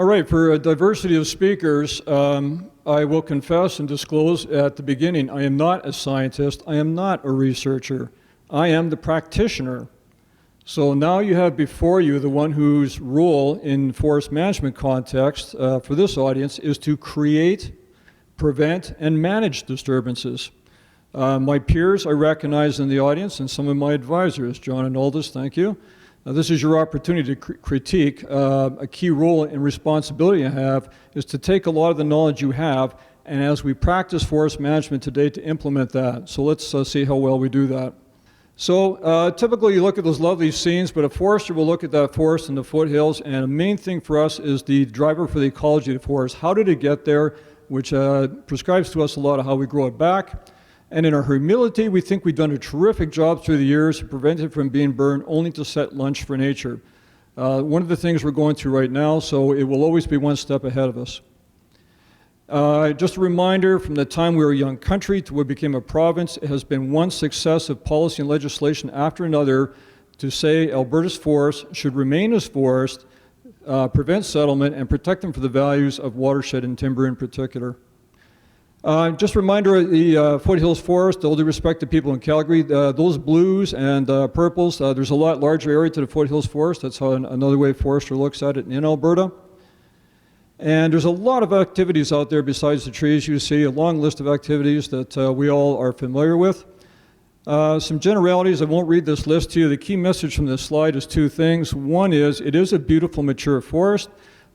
All right, for a diversity of speakers, I will confess and disclose at the beginning, I am not a scientist, I am not a researcher, I am the practitioner. So now you have before you the one whose role in forest management context for this audience is to create, prevent, and manage disturbances. My peers I recognize in the audience and some of my advisors, John and Aldous, thank you. This is your opportunity to critique. A key role and responsibility you have is to take a lot of the knowledge you have, and as we practice forest management today, to implement that. So let's see how well we do that. So typically you look at those lovely scenes, but a forester will look at that forest in the foothills, and the main thing for us is the driver for the ecology of the forest. How did it get there? Which prescribes to us a lot of how we grow it back. And in our humility, we think we've done a terrific job through the years to prevent it from being burned, only to set lunch for nature. One of the things we're going through right now, so it will always be one step ahead of us. Just a reminder, from the time we were a young country to we became a province, it has been one successive policy and legislation after another to say Alberta's forests should remain as forests, prevent settlement, and protect them for the values of watershed and timber in particular. Just a reminder, the Foothills Forest, all due respect to people in Calgary, those blues and purples, there's a lot larger area to the Foothills Forest. That's how another way forester looks at it in Alberta. And there's a lot of activities out there besides the trees. You see a long list of activities that we all are familiar with. Some generalities, I won't read this list to you. The key message from this slide is two things. One is, it is a beautiful mature forest.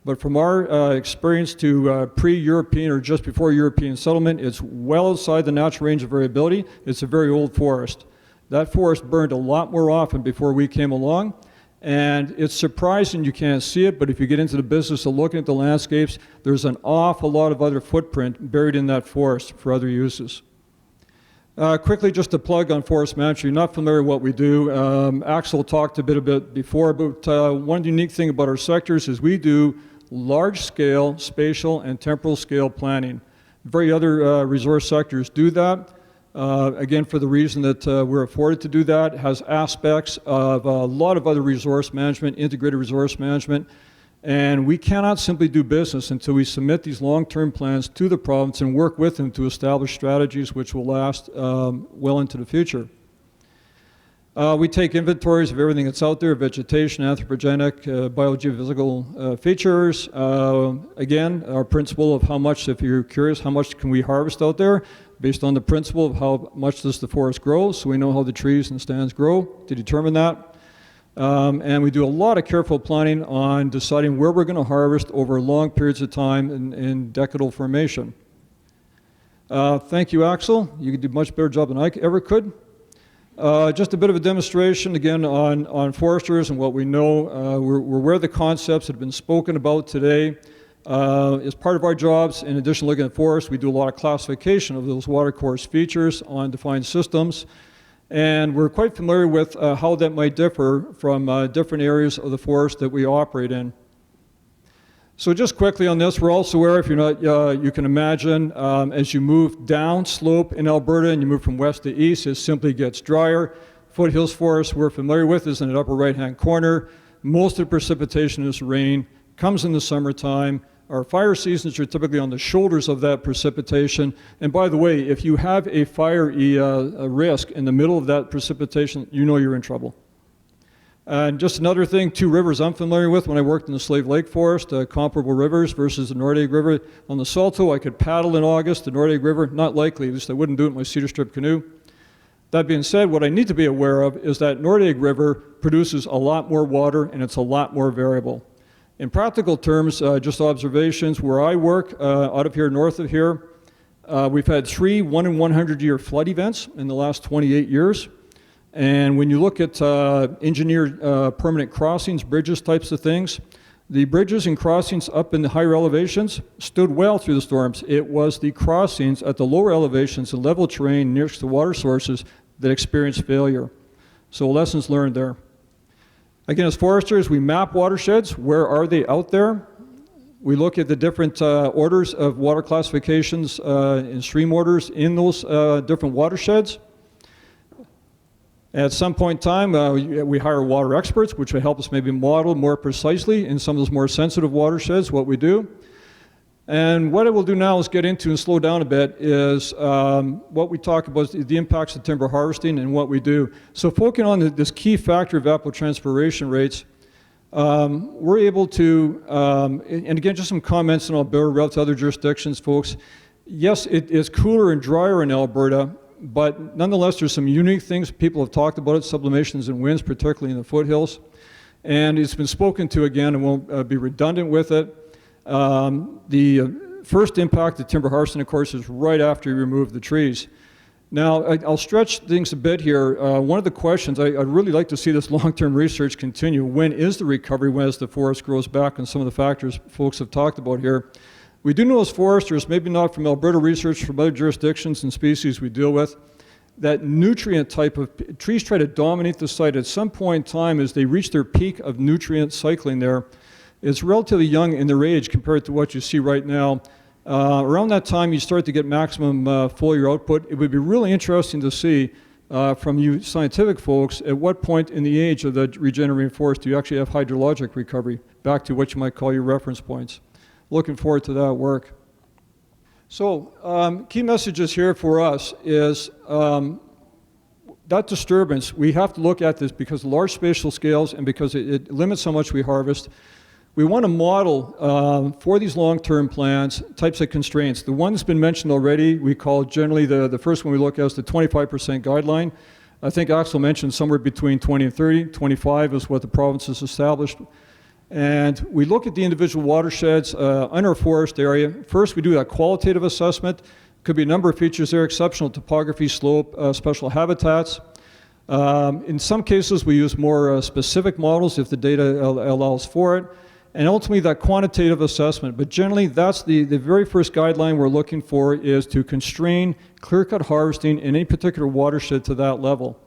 But from our experience to pre-European or just before European settlement, it's well outside the natural range of variability. It's a very old forest. That forest burned a lot more often before we came along. And it's surprising you can't see it, but if you get into the business of looking at the landscapes, there's an awful lot of other footprint buried in that forest for other uses. Quickly, just a plug on forest management. You're not familiar with what we do. Axel talked a bit before, but one unique thing about our sectors is we do large-scale, spatial, and temporal scale planning. Very other resource sectors do that. Again, for the reason that we're afforded to do that, it has aspects of a lot of other resource management, integrated resource management, and we cannot simply do business until we submit these long-term plans to the province and work with them to establish strategies which will last well into the future. We take inventories of everything that's out there, vegetation, anthropogenic, biogeophysical features. Again, our principle of how much, if you're curious, how much can we harvest out there, based on the principle of how much does the forest grow, so we know how the trees and stands grow to determine that. And we do a lot of careful planning on deciding where we're going to harvest over long periods of time in decadal formation. Thank you, Axel. You did a much better job than I ever could. Just a bit of a demonstration again on foresters and what we know. We're aware of the concepts that have been spoken about today. As part of our jobs, in addition to looking at forests, we do a lot of classification of those watercourse features on defined systems. And we're quite familiar with how that might differ from different areas of the forest that we operate in. So just quickly on this, we're also aware, if you're not, you can imagine, as you move down slope in Alberta and you move from west to east, it simply gets drier. Foothills Forest we're familiar with is in the upper right-hand corner. Most of the precipitation is rain, comes in the summertime. Our fire seasons are typically on the shoulders of that precipitation. And by the way, if you have a fire risk in the middle of that precipitation, you know you're in trouble. And just another thing, two rivers I'm familiar with when I worked in the Slave Lake Forest, comparable rivers versus the Nordaig River. On the Salto, I could paddle in August, the Nordaig River, not likely, at least I wouldn't do it in my cedar strip canoe. That being said, what I need to be aware of is that Nordaig River produces a lot more water and it's a lot more variable. In practical terms, just observations, where I work, out of here, north of here, we've had 3 1-in-100-year flood events in the last 28 years. And when you look at engineered permanent crossings, bridges types of things, the bridges and crossings up in the higher elevations stood well through the storms. It was the crossings at the lower elevations and level terrain nearest to water sources that experienced failure. So lessons learned there. Again, as foresters, we map watersheds. Where are they out there? We look at the different orders of water classifications and stream orders in those different watersheds. At some point in time, we hire water experts, which will help us maybe model more precisely in some of those more sensitive watersheds what we do. And what I will do now is get into and slow down a bit is what we talk about is the impacts of timber harvesting and what we do. So focusing on this key factor of evapotranspiration rates, we're able to, and again, just some comments in Alberta relative to other jurisdictions, folks. Yes, it is cooler and drier in Alberta, but nonetheless, there's some unique things people have talked about it, sublimations and winds, particularly in the foothills. And it's been spoken to again, and won't be redundant with it. The first impact of timber harvesting, of course, is right after you remove the trees. Now, I'll stretch things a bit here. One of the questions, I'd really like to see this long-term research continue. When is the recovery, when as the forest grows back, and some of the factors folks have talked about here. We do know as foresters, maybe not from Alberta research, from other jurisdictions and species we deal with, that nutrient type of trees try to dominate the site at some point in time as they reach their peak of nutrient cycling there. It's relatively young in their age compared to what you see right now. Around that time, you start to get maximum foliar output. It would be really interesting to see from you scientific folks at what point in the age of the regenerating forest do you actually have hydrologic recovery, back to what you might call your reference points. Looking forward to that work. So key messages here for us is that disturbance, we have to look at this because of large spatial scales and because it limits how much we harvest. We want to model for these long-term plans types of constraints. The one that's been mentioned already, we call generally the first one we look at is the 25% guideline. I think Axel mentioned somewhere between 20 and 30. 25 is what the province has established. And we look at the individual watersheds in our forest area. First, we do that qualitative assessment. Could be a number of features there, exceptional topography, slope, special habitats. In some cases, we use more specific models if the data allows for it. And ultimately, that quantitative assessment. But generally, that's the very first guideline we're looking for is to constrain clear-cut harvesting in any particular watershed to that level.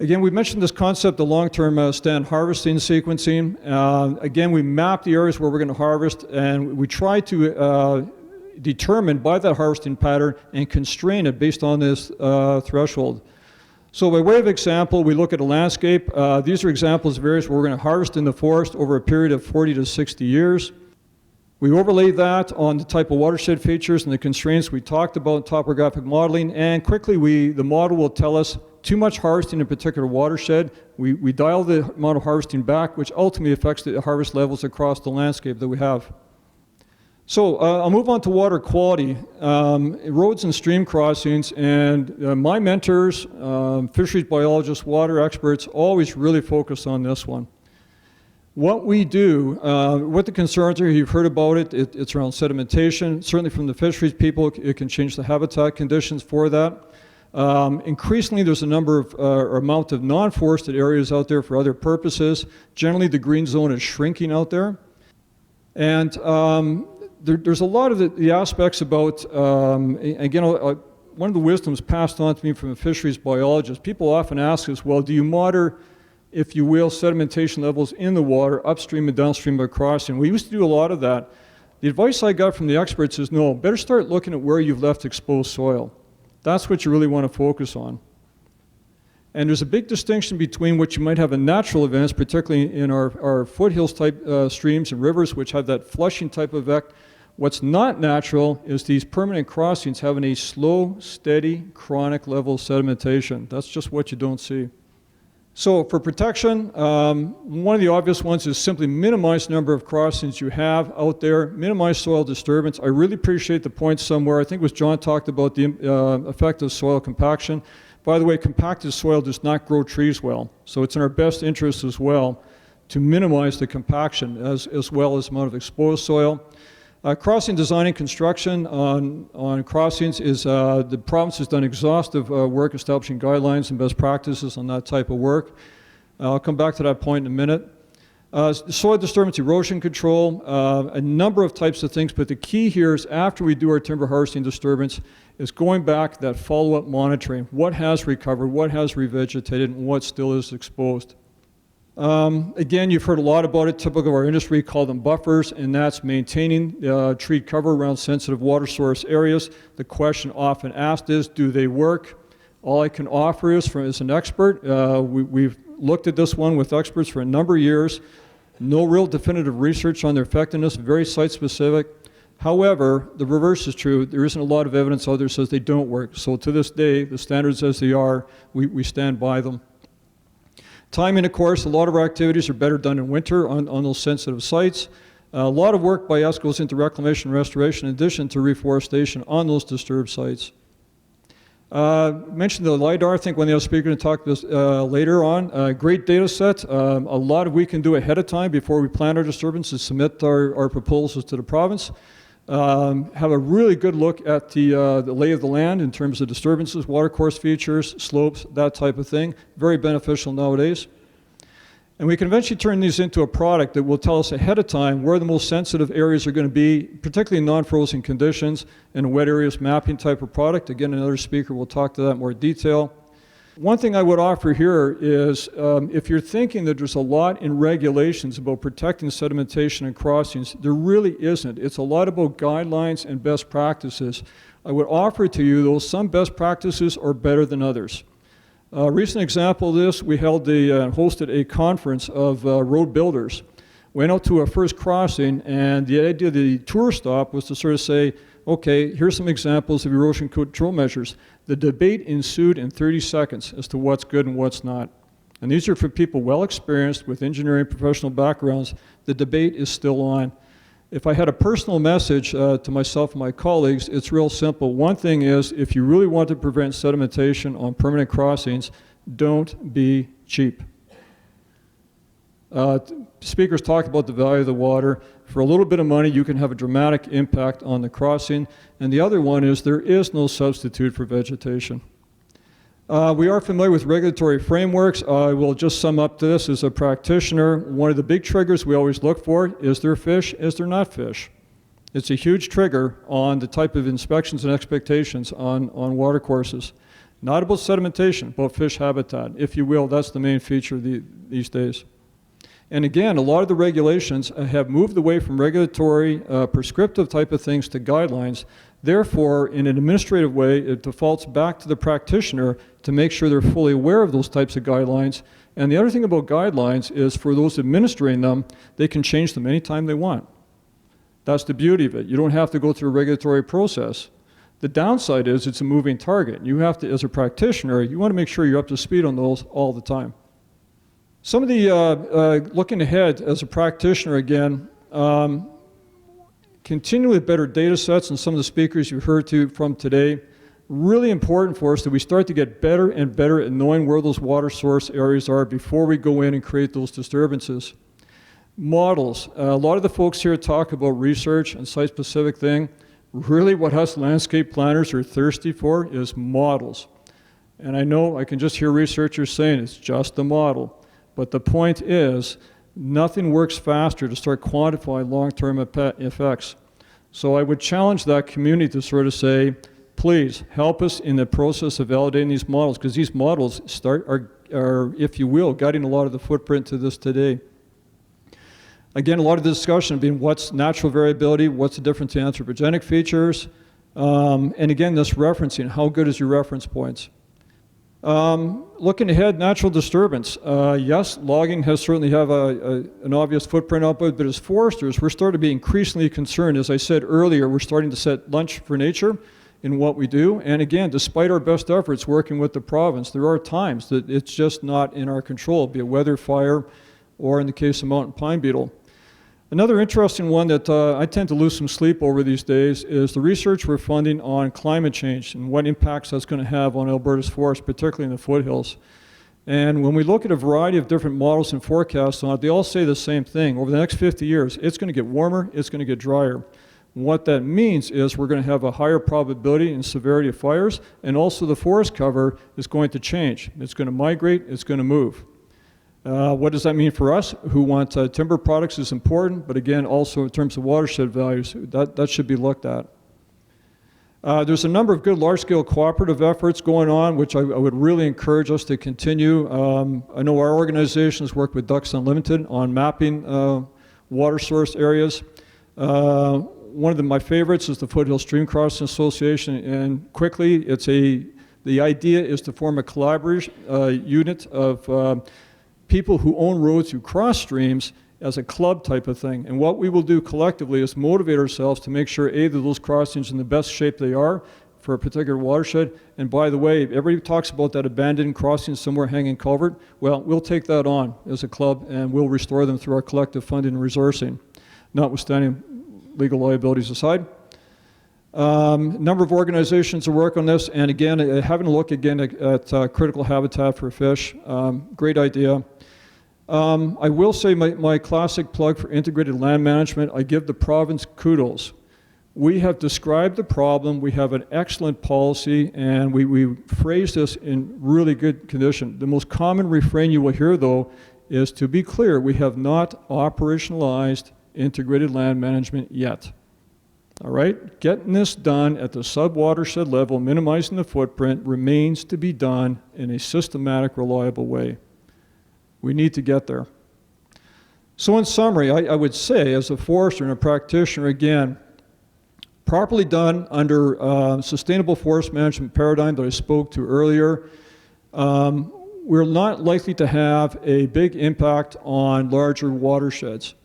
Again, we mentioned this concept of long-term stand harvesting sequencing. Again, we map the areas where we're going to harvest, and we try to determine by that harvesting pattern and constrain it based on this threshold. So by way of example, we look at a landscape. These are examples of areas where we're going to harvest in the forest over a period of 40 to 60 years. We overlay that on the type of watershed features and the constraints we talked about in topographic modeling, and quickly the model will tell us too much harvesting in a particular watershed. We dial the amount of harvesting back, which ultimately affects the harvest levels across the landscape that we have. So I'll move on to water quality, roads and stream crossings, and my mentors, fisheries biologists, water experts, always really focus on this one. What we do, what the concerns are, you've heard about it, it's around sedimentation. Certainly from the fisheries people, it can change the habitat conditions for that. Increasingly, there's a number of, or amount of non-forested areas out there for other purposes. Generally, the green zone is shrinking out there. And there's a lot of the aspects about, again, one of the wisdoms passed on to me from a fisheries biologist. People often ask us, well, do you monitor, if you will, sedimentation levels in the water, upstream and downstream of crossing? We used to do a lot of that. The advice I got from the experts is, no, better start looking at where you've left exposed soil. That's what you really want to focus on. And there's a big distinction between what you might have in natural events, particularly in our foothills type streams and rivers, which have that flushing type of effect. What's not natural is these permanent crossings having a slow, steady, chronic level of sedimentation. That's just what you don't see. So for protection, one of the obvious ones is simply minimize the number of crossings you have out there, minimize soil disturbance. I really appreciate the point somewhere, I think it was John talked about the effect of soil compaction. By the way, compacted soil does not grow trees well, so it's in our best interest as well to minimize the compaction as well as the amount of exposed soil. Crossing design and construction on crossings is, the province has done exhaustive work establishing guidelines and best practices on that type of work. I'll come back to that point in a minute. Soil disturbance erosion control, a number of types of things, but the key here is after we do our timber harvesting disturbance is going back that follow-up monitoring. What has recovered, what has revegetated, and what still is exposed. Again, you've heard a lot about it, typical of our industry, call them buffers, and that's maintaining tree cover around sensitive water source areas. The question often asked is, do they work? All I can offer is, as an expert, we've looked at this one with experts for a number of years. No real definitive research on their effectiveness, very site-specific. However, the reverse is true. There isn't a lot of evidence out there that says they don't work. So to this day, the standards as they are, we stand by them. Timing, of course, a lot of our activities are better done in winter on those sensitive sites. A lot of work by us goes into reclamation and restoration in addition to reforestation on those disturbed sites. Mentioned the LIDAR. I think when the other speaker will talk this later on. Great data set. A lot of we can do ahead of time before we plan our disturbances, submit our proposals to the province. Have a really good look at the lay of the land in terms of disturbances, watercourse features, slopes, that type of thing. Very beneficial nowadays. And we can eventually turn these into a product that will tell us ahead of time where the most sensitive areas are going to be, particularly in non-frozen conditions, and a wet areas mapping type of product. Again, another speaker will talk to that in more detail. One thing I would offer here is if you're thinking that there's a lot in regulations about protecting sedimentation and crossings, there really isn't. It's a lot about guidelines and best practices. I would offer to you, though, some best practices are better than others. A recent example of this, we hosted a conference of road builders. Went out to a first crossing, and the idea of the tour stop was to sort of say, okay, here's some examples of erosion control measures. The debate ensued in 30 seconds as to what's good and what's not. And these are for people well experienced with engineering professional backgrounds. The debate is still on. If I had a personal message to myself and my colleagues, it's real simple. One thing is, if you really want to prevent sedimentation on permanent crossings, don't be cheap. Speakers talked about the value of the water. For a little bit of money, you can have a dramatic impact on the crossing. And the other one is there is no substitute for vegetation. We are familiar with regulatory frameworks. I will just sum up this as a practitioner. One of the big triggers we always look for, is there fish, is there not fish? It's a huge trigger on the type of inspections and expectations on watercourses. Not about sedimentation, about fish habitat. If you will, that's the main feature these days. And again, a lot of the regulations have moved away from regulatory, prescriptive type of things to guidelines. Therefore, in an administrative way, it defaults back to the practitioner to make sure they're fully aware of those types of guidelines. And the other thing about guidelines is for those administering them, they can change them anytime they want. That's the beauty of it. You don't have to go through a regulatory process. The downside is it's a moving target. You have to, as a practitioner, you want to make sure you're up to speed on those all the time. Some of the, looking ahead as a practitioner again, continually better data sets, and some of the speakers you heard from today, really important for us that we start to get better and better at knowing where those water source areas are before we go in and create those disturbances. Models. A lot of the folks here talk about research and site-specific thing. Really what us landscape planners are thirsty for is models. And I know I can just hear researchers saying it's just a model. But the point is, nothing works faster to start quantifying long-term effects. So I would challenge that community to sort of say, please help us in the process of validating these models, because these models are, if you will, guiding a lot of the footprint to this today. Again, a lot of the discussion being what's natural variability, what's the difference in anthropogenic features, and again, this referencing, how good is your reference points? Looking ahead, natural disturbance. Yes, logging has certainly have an obvious footprint output, but as foresters, we're starting to be increasingly concerned. As I said earlier, we're starting to set lunch for nature in what we do. And again, despite our best efforts working with the province, there are times that it's just not in our control, be it weather, fire, or in the case of mountain pine beetle. Another interesting one that I tend to lose some sleep over these days is the research we're funding on climate change and what impacts that's going to have on Alberta's forests, particularly in the foothills. And when we look at a variety of different models and forecasts on it, they all say the same thing. Over the next 50 years, it's going to get warmer, it's going to get drier. And what that means is we're going to have a higher probability and severity of fires, and also the forest cover is going to change. It's going to migrate, it's going to move. What does that mean for us who want timber products is important, but again, also in terms of watershed values, that should be looked at. There's a number of good large-scale cooperative efforts going on, which I would really encourage us to continue. I know our organization has worked with Ducks Unlimited on mapping water source areas. One of my favorites is the Foothills Stream Crossing Association, and quickly, The idea is to form a collaborative unit of people who own roads who cross streams as a club type of thing. And what we will do collectively is motivate ourselves to make sure, A, that those crossings are in the best shape they are for a particular watershed. And by the way, everybody talks about that abandoned crossing somewhere hanging culvert. Well, we'll take that on as a club and we'll restore them through our collective funding and resourcing, notwithstanding legal liabilities aside. Number of organizations that work on this, and again, having a look again at critical habitat for fish. Great idea. I will say my classic plug for integrated land management, I give the province kudos. We have described the problem, we have an excellent policy, and we phrase this in really good condition. The most common refrain you will hear, though, is to be clear, we have not operationalized integrated land management yet. All right, getting this done at the sub-watershed level, minimizing the footprint, remains to be done in a systematic, reliable way. We need to get there. So in summary, I would say, as a forester and a practitioner, again, properly done under sustainable forest management paradigm that I spoke to earlier, we're not likely to have a big impact on larger watersheds.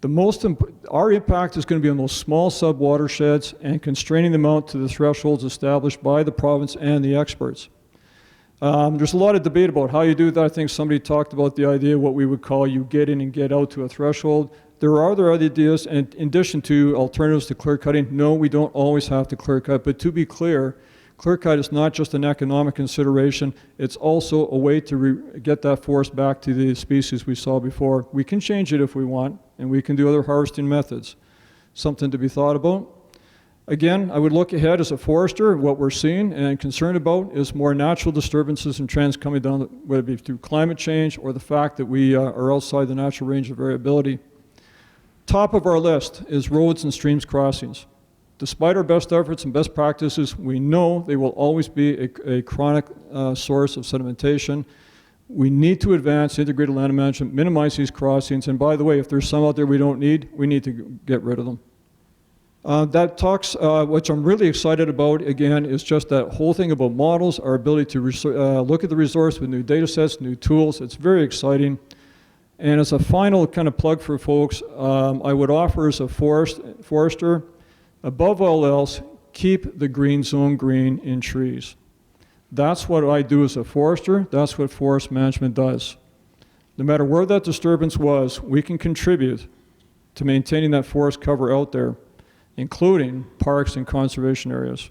Our impact is going to be on those small sub-watersheds and constraining them out to the thresholds established by the province and the experts. There's a lot of debate about how you do that. I think somebody talked about the idea of what we would call you get in and get out to a threshold. There are other ideas, and in addition to alternatives to clear cutting, no, we don't always have to clear cut, but to be clear cut is not just an economic consideration, it's also a way to get that forest back to the species we saw before. We can change it if we want, and we can do other harvesting methods. Something to be thought about. Again, I would look ahead as a forester. What we're seeing and concerned about is more natural disturbances and trends coming down, whether it be through climate change or the fact that we are outside the natural range of variability. Top of our list is roads and streams crossings. Despite our best efforts and best practices, we know they will always be a chronic source of sedimentation. We need to advance integrated land management, minimize these crossings, and by the way, if there's some out there we don't need, we need to get rid of them. That talks, which I'm really excited about, again, is just that whole thing about models, our ability to look at the resource with new data sets, new tools. It's very exciting. And as a final kind of plug for folks, I would offer as a forester, above all else, keep the green zone green in trees. That's what I do as a forester. That's what forest management does. No matter where that disturbance was, we can contribute to maintaining that forest cover out there, including parks and conservation areas.